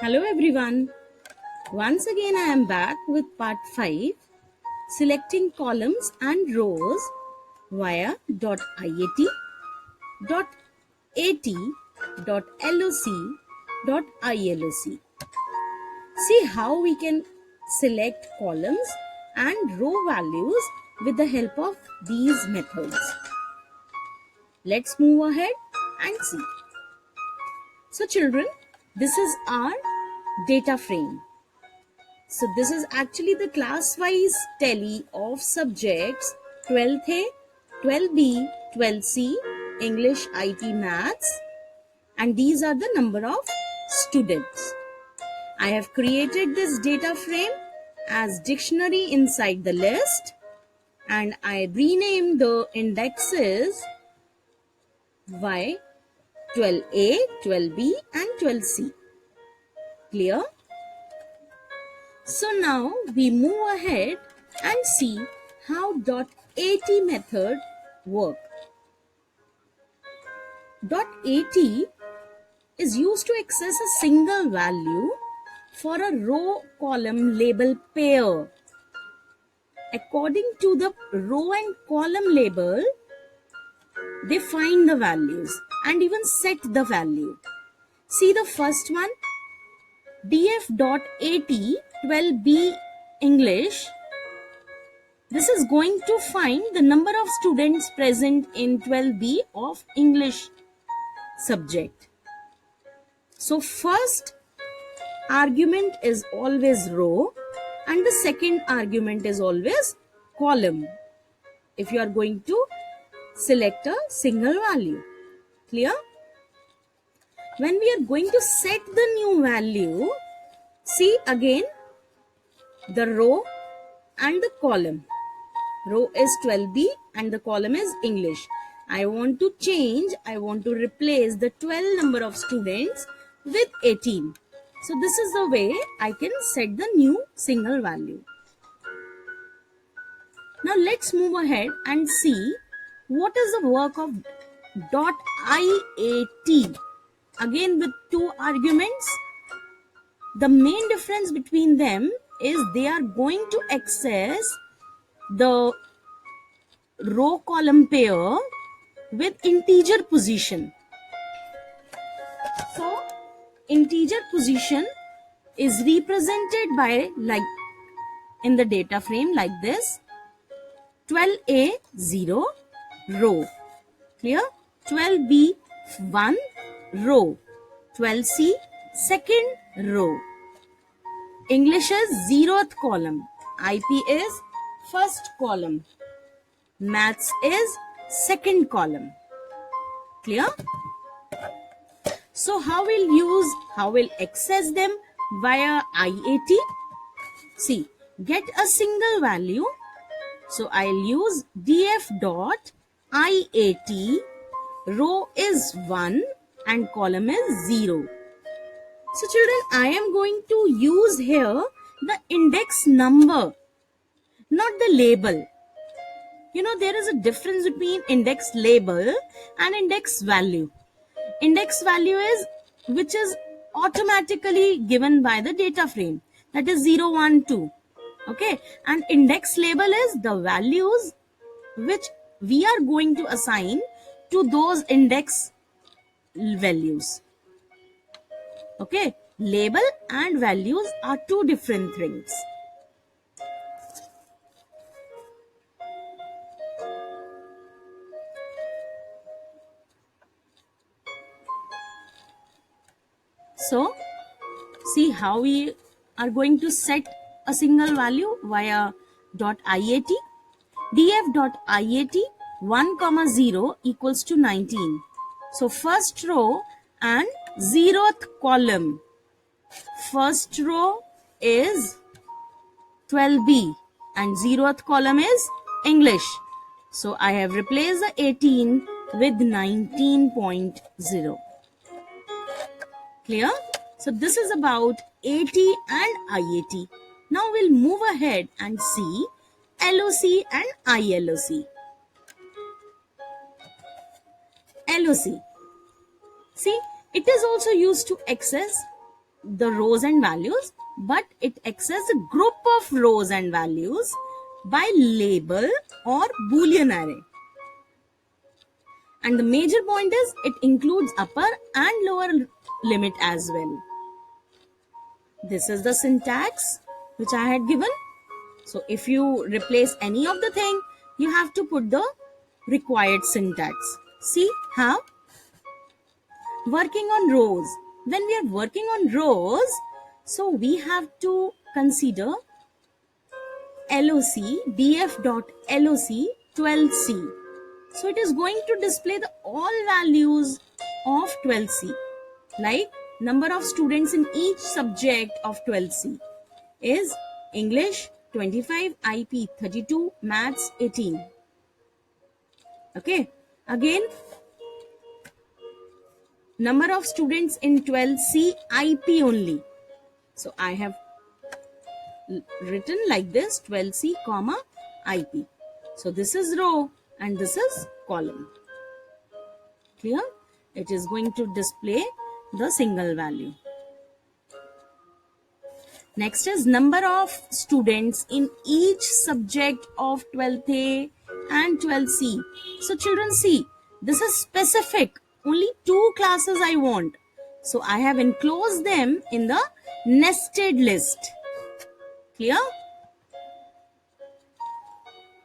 Hello everyone. Once again I am back with part 5, selecting columns and rows via .iat, .at, .loc, .iloc. See how we can select columns and row values with the help of these methods. Let's move ahead and see. So children, this is our data frame. So this is actually the class-wise tally of subjects 12th A, 12B, 12C, English, IT, Maths, and these are the number of students. I have created this data frame as dictionary inside the list, and I renamed the indexes by 12A, 12B, and 12C. Clear? So now we move ahead and see how .at method work. .at is used to access a single value for a row column label pair. According to the row and column label, they find the values and even set the value. See the first one, df.at 12b English. This is going to find the number of students present in 12B of English subject. So first argument is always row and the second argument is always column if you are going to select a single value. Clear? When we are going to set the new value, see again the row and the column. Row is 12B and the column is English. I want to replace the 12 number of students with 18. So this is the way I can set the new single value. Now let's move ahead and see what is the work of .iat. Again with two arguments. The main difference between them is they are going to access the row column pair with integer position. So integer position is represented by like in the data frame like this: 12A 0 row, clear, 12B 1 row, 12C second row. English is 0th column, IP is first column, Maths is second column. Clear? So how we'll access them via IAT? See, get a single value. So I'll use df dot IAT, row is 1 and column is 0. So children, I am going to use here the index number, not the label. You know, there is a difference between index label and index value. Index value is which is automatically given by the data frame, that is 0, 1, 2. Okay, and index label is the values which we are going to assign to those index values. Okay, label and values are two different things. So see how we are going to set a single value via .iat. df.iat 1, 0 equals to 19. So first row and 0th column. First row is 12B and 0th column is English. So I have replaced the 18 with 19.0. Clear? So this is about AT and IAT. Now we'll move ahead and see LOC and ILOC. LOC. See, it is also used to access the rows and values, but it accesses a group of rows and values by label or Boolean array. And the major point is it includes upper and lower limit as well. This is the syntax which I had given. So if you replace any of the thing, you have to put the required syntax. See how? Working on rows. When we are working on rows, so we have to consider LOC, df.loc 12c. So it is going to display the all values of 12c, like number of students in each subject of 12c is English 25, IP 32, Maths 18. Okay, again, number of students in 12c IP only. So I have written like this 12c comma IP. So this is row and this is column. Clear? It is going to display the single value. Next is number of students in each subject of 12th A and 12C. So children, see, this is specific. Only 2 classes I want. So I have enclosed them in the nested list. Clear?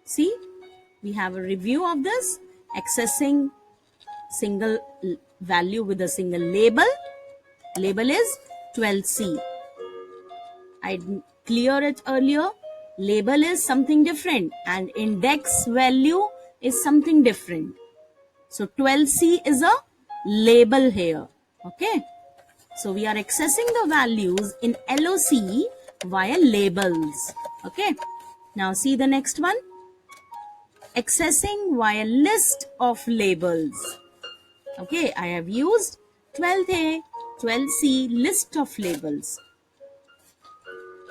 See, we have a review of this. Accessing single value with a single label. Label is 12C. I clear it earlier. Label is something different and index value is something different. So 12C is a label here. Okay. So we are accessing the values in LOC via labels. Okay. Now see the next one. Accessing via list of labels. Okay. I have used 12A, 12C list of labels.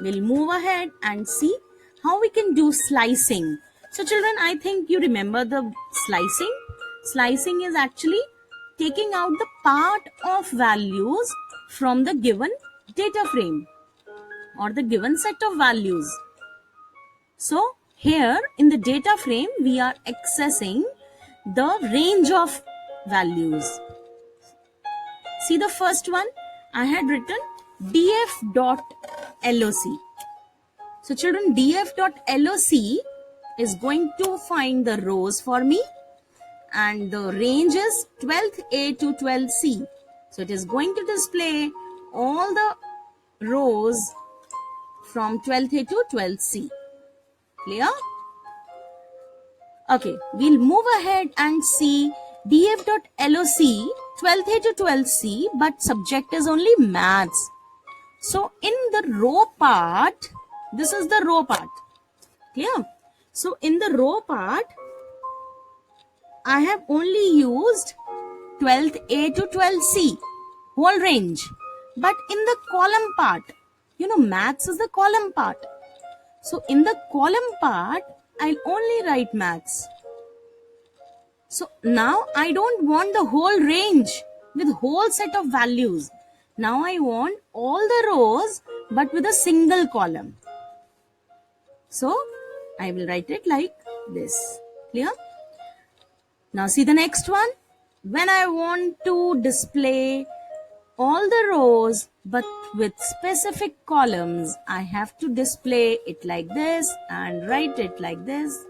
We'll move ahead and see how we can do slicing. So children, I think you remember the slicing. Slicing is actually taking out the part of values from the given data frame or the given set of values. So here in the data frame, we are accessing the range of values. See the first one, I had written df.loc. So children, df.loc is going to find the rows for me and the range is 12th A to 12C. So it is going to display all the rows from 12th A to 12C. Clear? Okay, we'll move ahead and see df.loc 12th A to 12C, but subject is only maths. So in the row part, this is the row part. Clear? So in the row part, I have only used 12th A to 12C, whole range. But in the column part, maths is the column part. So in the column part, I'll only write maths. So now I don't want the whole range with whole set of values. Now I want all the rows but with a single column. So I will write it like this. Clear? Now see the next one. When I want to display all the rows but with specific columns, I have to display it like this and write it like this.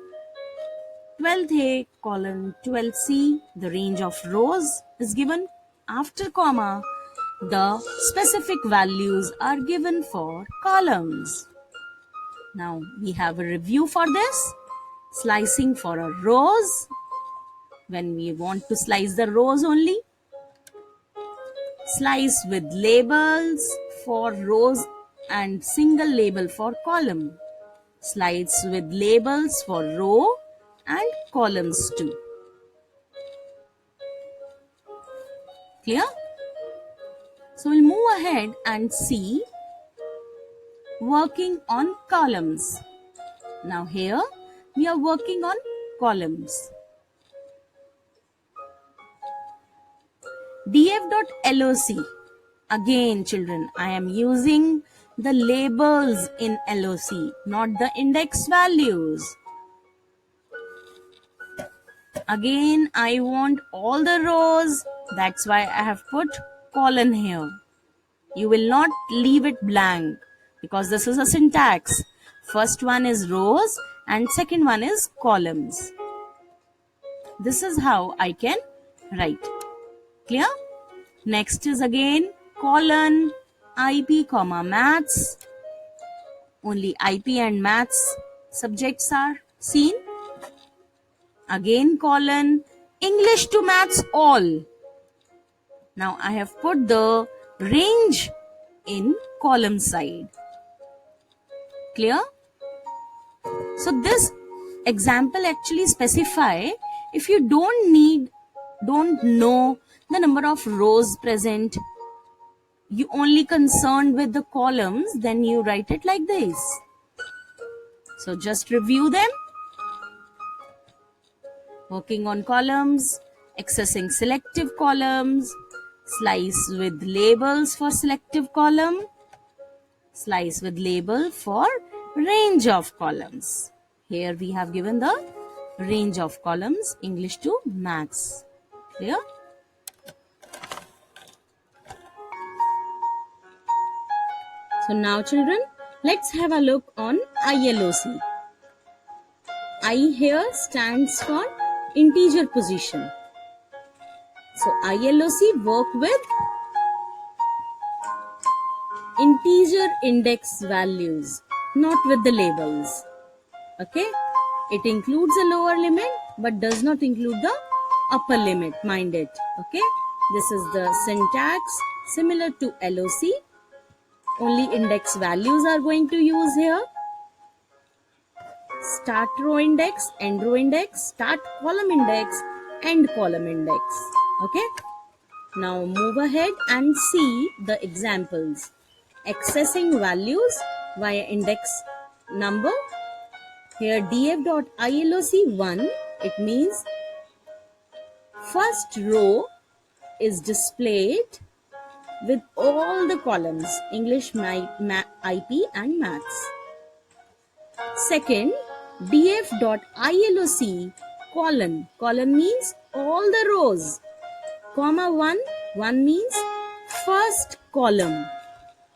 12th A colon 12C, the range of rows is given. After comma, the specific values are given for columns. Now we have a review for this. Slicing for a rows. When we want to slice the rows only. Slice with labels for rows and single label for column. Slice with labels for row and columns too. Clear? So we'll move ahead and see working on columns. Now here we are working on columns. df.loc Again, children, I am using the labels in LOC, not the index values. Again, I want all the rows. That's why I have put colon here. You will not leave it blank because this is a syntax. First one is rows and second one is columns. This is how I can write. Clear? Next is again colon IP comma maths. Only IP and maths subjects are seen. Again colon English to maths all. Now I have put the range in column side. Clear? So this example actually specify if you don't know the number of rows present, you only concerned with the columns, then you write it like this. So just review them. Working on columns, accessing selective columns, slice with labels for selective column, slice with label for range of columns. Here we have given the range of columns, English to maths. Clear? So now children, let's have a look on ILOC. I here stands for integer position. So ILOC work with integer index values, not with the labels. Okay? It includes a lower limit but does not include the upper limit. Mind it. Okay? This is the syntax similar to LOC. Only index values are going to use here. Start row index, end row index, start column index, end column index. Okay? Now move ahead and see the examples. Accessing values via index number. Here df.iloc1, it means first row is displayed with all the columns, English, IP and maths. Second, df.iloc colon means all the rows, comma 1 means first column.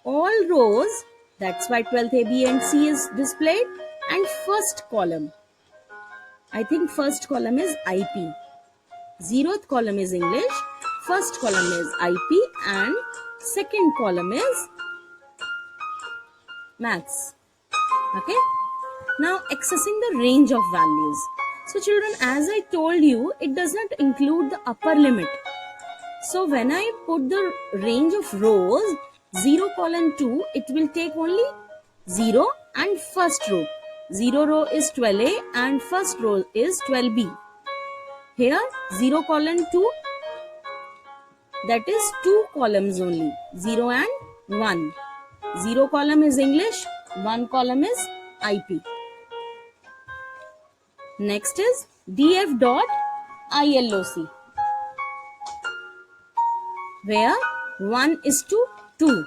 All rows, that's why 12th A, B and C is displayed, and first column. I think first column is IP. 0th column is English, first column is IP and second column is maths. Okay? Now accessing the range of values. So children, as I told you, it does not include the upper limit. So when I put the range of rows 0 colon 2, it will take only 0 and first row. 0 row is 12A and first row is 12B. Here 0 colon 2, that is 2 columns only, 0 and 1. 0 column is English, 1 column is IP. Next is df.iloc, where 1 is to 2.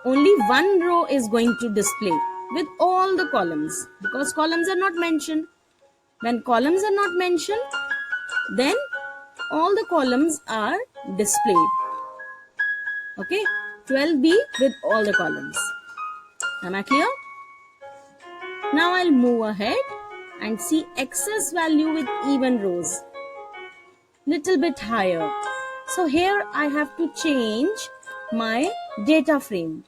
Only one row is going to display with all the columns because columns are not mentioned. When columns are not mentioned, then all the columns are displayed. Okay, 12B with all the columns. Am I clear? Now I'll move ahead and see excess value with even rows. Little bit higher. So here I have to change my data frame.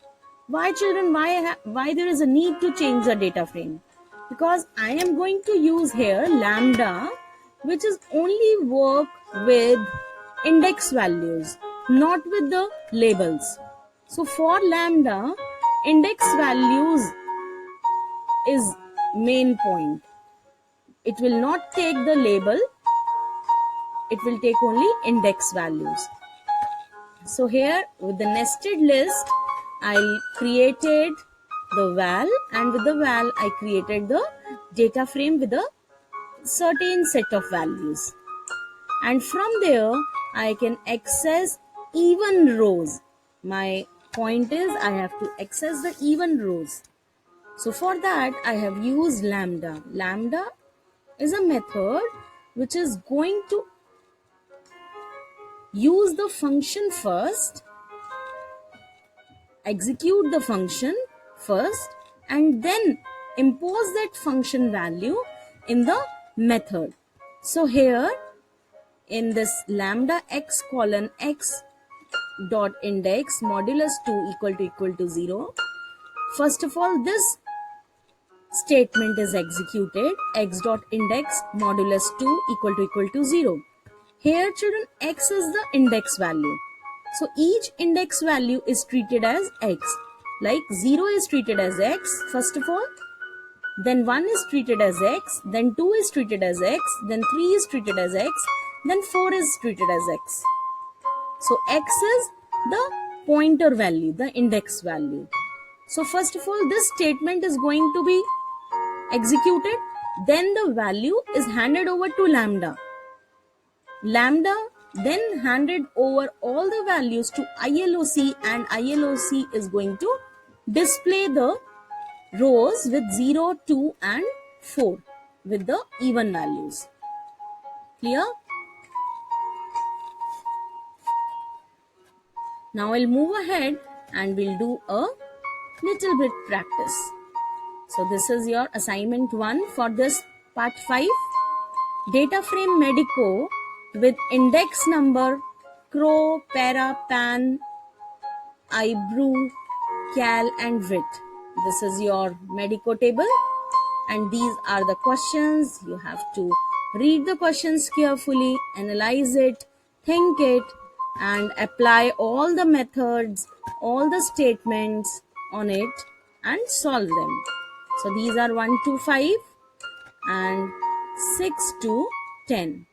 Why children? Why there is a need to change the data frame? Because I am going to use here lambda, which is only work with index values, not with the labels. So for lambda, index values is main point. It will not take the label. It will take only index values. So here with the nested list, I created the val, and with the val I created the data frame with a certain set of values. And from there I can access even rows. My point is I have to access the even rows. So for that I have used lambda. Lambda is a method which is going to use the function first, execute the function first, and then impose that function value in the method. So here in this lambda x colon x dot index modulus 2 equal to 0, first of all this statement is executed, x dot index modulus 2 equal to 0. Here children, x is the index value. So each index value is treated as x. Like 0 is treated as x first of all, then 1 is treated as x, then 2 is treated as x, then 3 is treated as x, then 4 is treated as x. So x is the pointer value, the index value. So first of all, this statement is going to be executed, then the value is handed over to lambda. Lambda then handed over all the values to ILOC, and ILOC is going to display the rows with 0, 2 and 4 with the even values. Clear? Now I'll move ahead and we'll do a little bit practice. So this is your assignment 1 for this part 5. Data frame Medico with index number Crow, Para, Pan, Ibru, Cal and Wit. This is your Medico table and these are the questions. You have to read the questions carefully, analyze it, think it and apply all the methods, all the statements on it and solve them. So these are 1 to 5 and 6 to 10.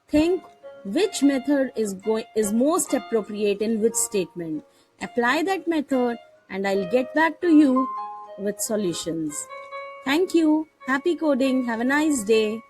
Think which method is most appropriate in which statement. Apply that method and I'll get back to you with solutions. Thank you. Happy coding. Have a nice day.